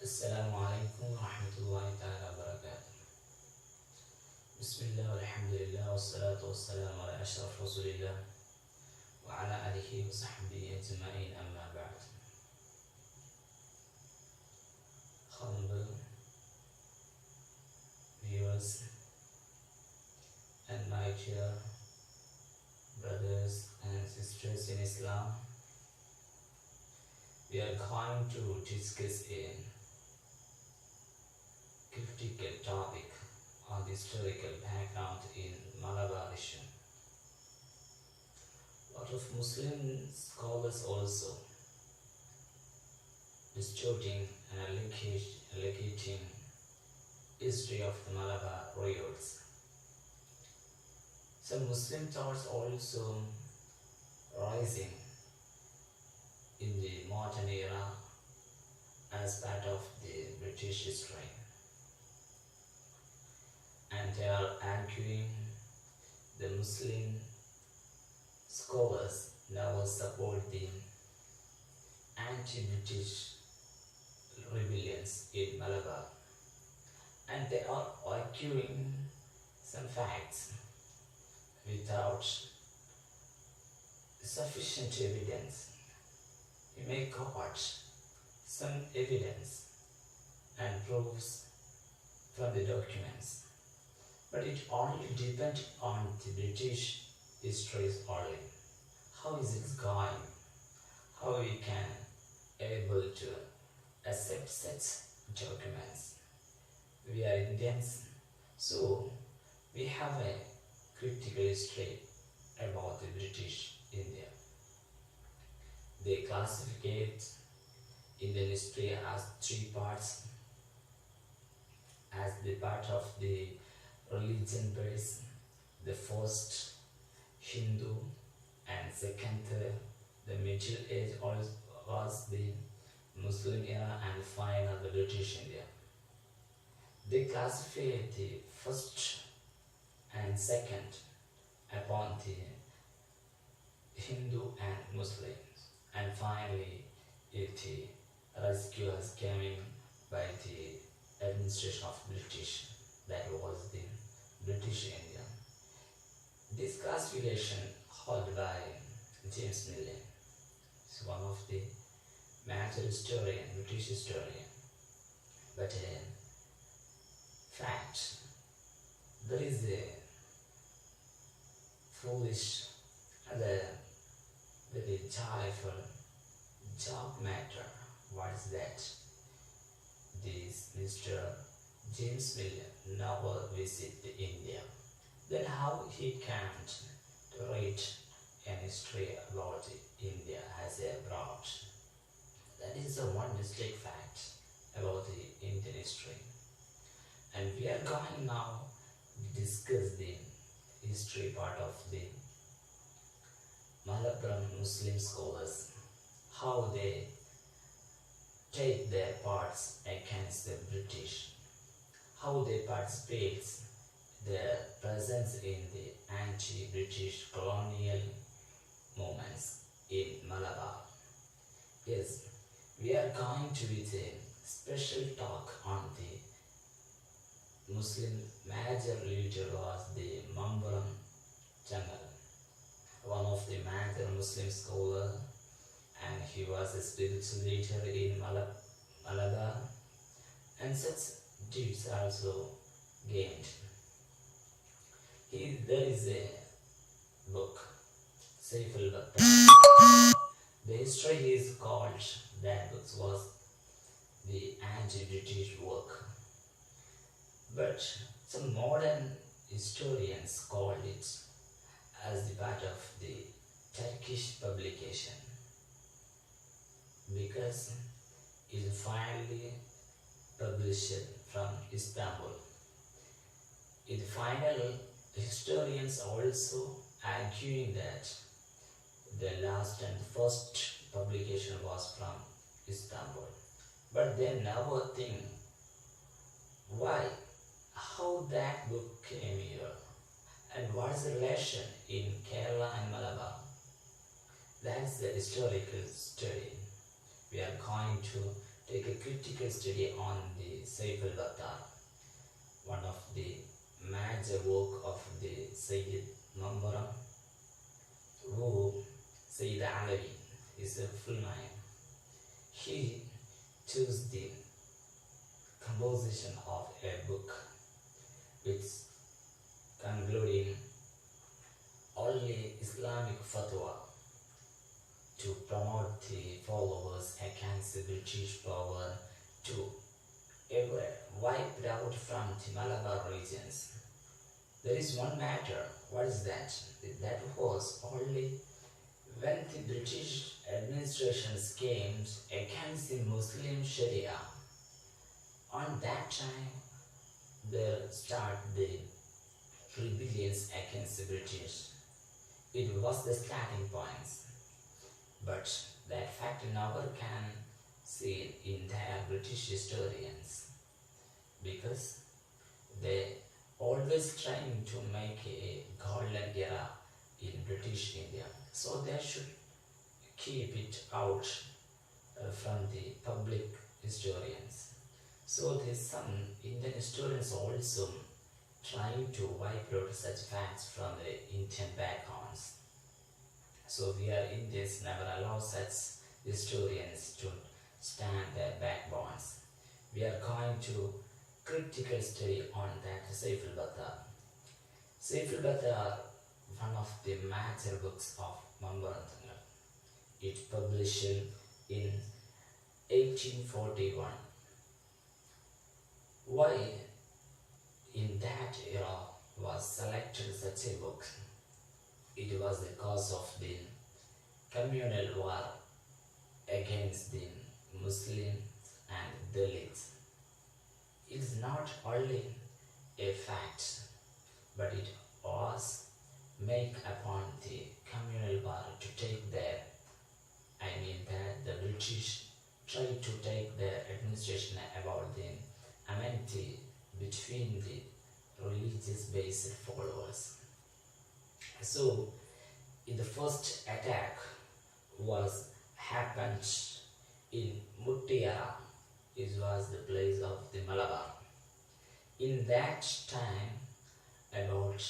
Assalamu alaikum wa rahmatullahi ta'ala wa barakatuh. Bismillah walhamdulillah wassalatu wassalamu ala ashraf rasulillah wa ala alihi wa sahbihi ajma'in amma ba'd. Humble viewers and my dear brothers and sisters in Islam, we are going to discuss a critical topic on the historical background in Malabar issue. A lot of Muslim scholars also distorting and allocating history of the Malabar riots. Some Muslim thoughts also rising in the modern era as part of the British history. And they are arguing the Muslim scholars never support the anti-British rebellions in Malabar, and they are arguing some facts without sufficient evidence. We may quote some evidence and proofs from the documents, but it only depends on the British histories only. How is it going? How we can able to accept such documents? We are Indians, so we have a critical history about the British India. They classificate Indian history as three parts, as the part of the religion base, the first Hindu, and second the Middle Age was the Muslim era, and final the British India. They classify the first and second upon the Hindu and Muslims, and finally the rescue has come in by the administration of British, that was the British India. This classification held by James Milne is one of the major historian, British historian. But in fact, there is a foolish and a very joyful job matter. What is that? This Mr. James Milne never visited India. Then how he can't write an history about India as a abroad? That is the one mistake fact about the Indian history. And we are going now to discuss the history part of the Malabar Muslim scholars, how they take their parts against the British, how they participate their presence in the anti-British colonial movements in Malabar. Yes, we are going to with a special talk on the Muslim major leader was the Mambaram Jamal, one of the major Muslim scholar, and he was a spiritual leader in Malabar, and such deeds also gained. There is a book, Saiful Bathar. The history is called, that book was the anti-British work. But some modern historians called it as the part of the Turkish publication, because it finally published from Istanbul. In the final, historians also arguing that the last and first publication was from Istanbul, but they never think why, how that book came here, and what is the relation in Kerala and Malabar. That is the historical study. We are going to take a critical study on the Saiful Bathar, one of the major work of the Sayyid Mambaram, who Sayyid Alawi is a full name. He chose the composition of a book which concluding only Islamic fatwa to promote the followers against the British power to ever wiped out from the Malabar regions. There is one matter. What is that? That was only when the British administrations came against the Muslim Sharia. On that time, there started the rebellions against the British. It was the starting point, but that fact never can see in their British historians, because they always trying to make a golden era in British India, so they should keep it out from the public historians. So there's some Indian historians also trying to wipe out such facts from the Indian backgrounds. So we are Indians never allow such historians to stand their backbones. We are going to critical study on that Saiful Bathar. Saiful Bathar, one of the major books of Mambaran. It published in 1841. Why in that era was selected such a book? It was the cause of the communal war against the Muslims and Dalits. It is not only a fact, but it was made upon the communal war to take their, that the British tried to take their administration about the amity between the religious based followers. So in the first attack was happened in Muttiara. It was the place of the Malabar. In that time, about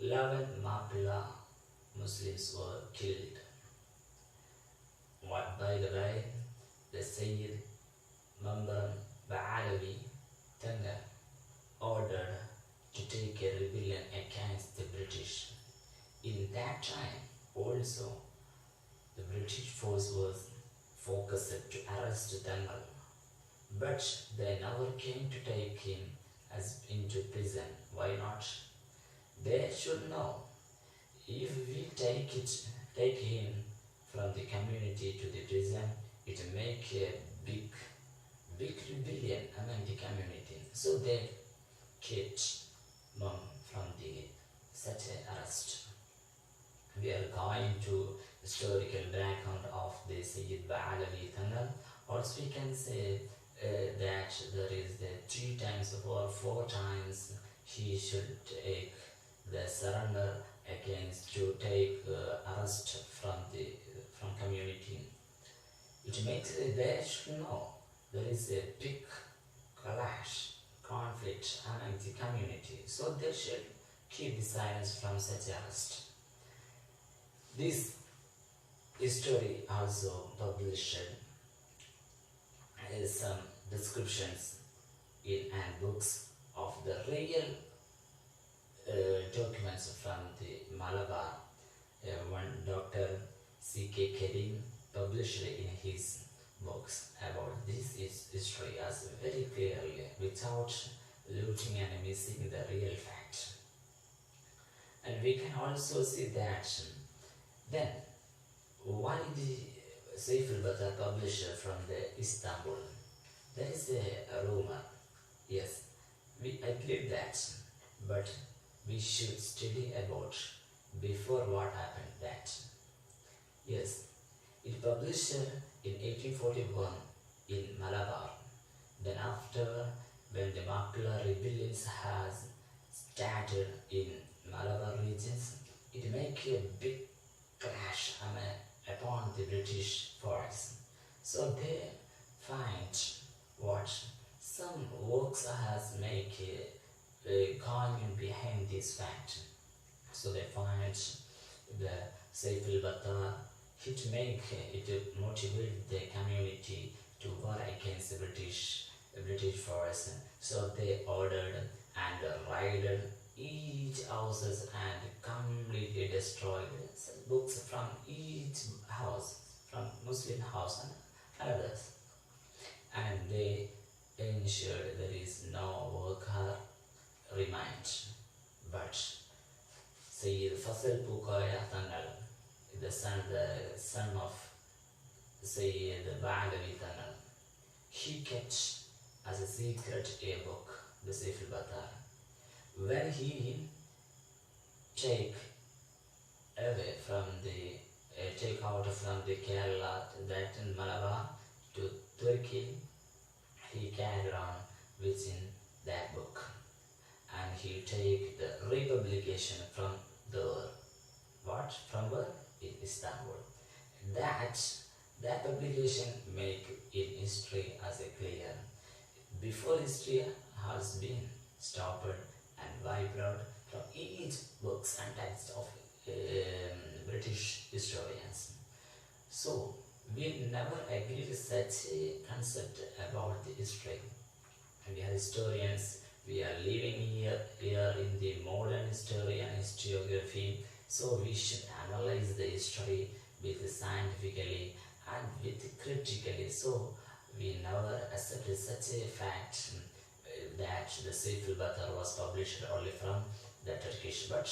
11 Mapila Muslims were killed. What, by the way, the Sayyid Mambaram Alawi Tanga ordered to take a rebellion against the British. In that time, also, the British force was focused to arrest Tangal, but they never came to take him as into prison. Why not? They should know, if we take him from the community to the prison, it make a big rebellion among the community. So they kept Mum from the such an arrest. We are going to historical background of the Sayyid Alawi Tangal. Also we can say that there is the 3 times or 4 times he should take the surrender against to take arrest from community. It makes they should know there is a big clash, conflict among the community, so they should keep the silence from such arrest. This history also published some descriptions in and books of the real documents from the Malabar. One Dr. C.K. Kerim published in his books about this history as very clearly, without looting and missing the real fact. And we can also see that then why the Saiful Bathar publisher from the Istanbul? There is a rumor. Yes, I believe that, but we should study about before what happened that. Yes, it published in 1841 in Malabar. Then after, when the Makula rebellions has started in Malabar regions, it make a big clash upon the British force. So they find what some works has make a going behind this fact. So they find the Saiful Bathar it make it motivate the community to war against the British force. So they ordered and raided each houses and completely destroyed books from each house, from Muslim house and others. And they ensured there is no worker remained. But Sayyid Fasal Bukaya Tanal, the son of Sayyid Ba'alawi Tanal, he kept as a secret a book, the Saiful Bathar, when he take away from the take out from the Kerala that in Malabar to Turkey, he carried on within that book, and he take the republication from the what from where in Istanbul. That that publication make in history as a clear before history has been stopped and wiped out from each books and texts of British historians. So we never agreed with such a concept about the history. We are historians. We are living here in the modern history and historiography. So we should analyze the history with scientifically and with critically. So we never accepted such a fact that the Saiful Bathar was published only from the Turkish, but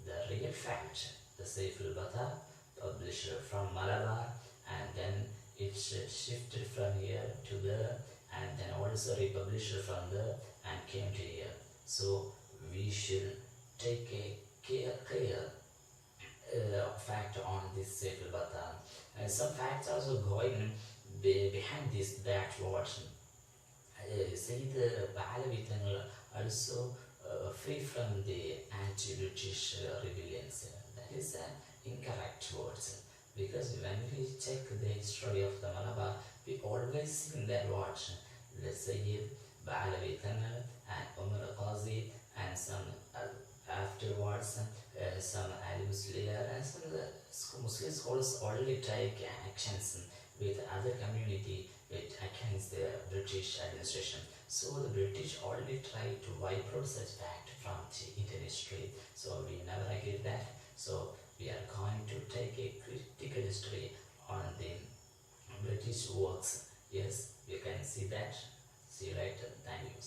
the real fact, the Saiful Bathar published from Malabar, and then it shifted from here to there, and then also republished from there and came to here. So we should take a clear fact on this Saiful Bathar. And some facts also going behind this that what Sayyid Ba'alawi also free from the anti-British rebellions. That is an incorrect words, because when we check the history of the Malabar, we always see that what the Sayyid Ba'alawi and Umar Qazi and some afterwards some Ali Muslims and some Muslim scholars already take actions with other community with against the British administration. So the British already tried to wipe out such fact from the Indian history. So we never agreed that. So we are going to take a critical history on the British works. Yes, you can see that. See you later. Thank you.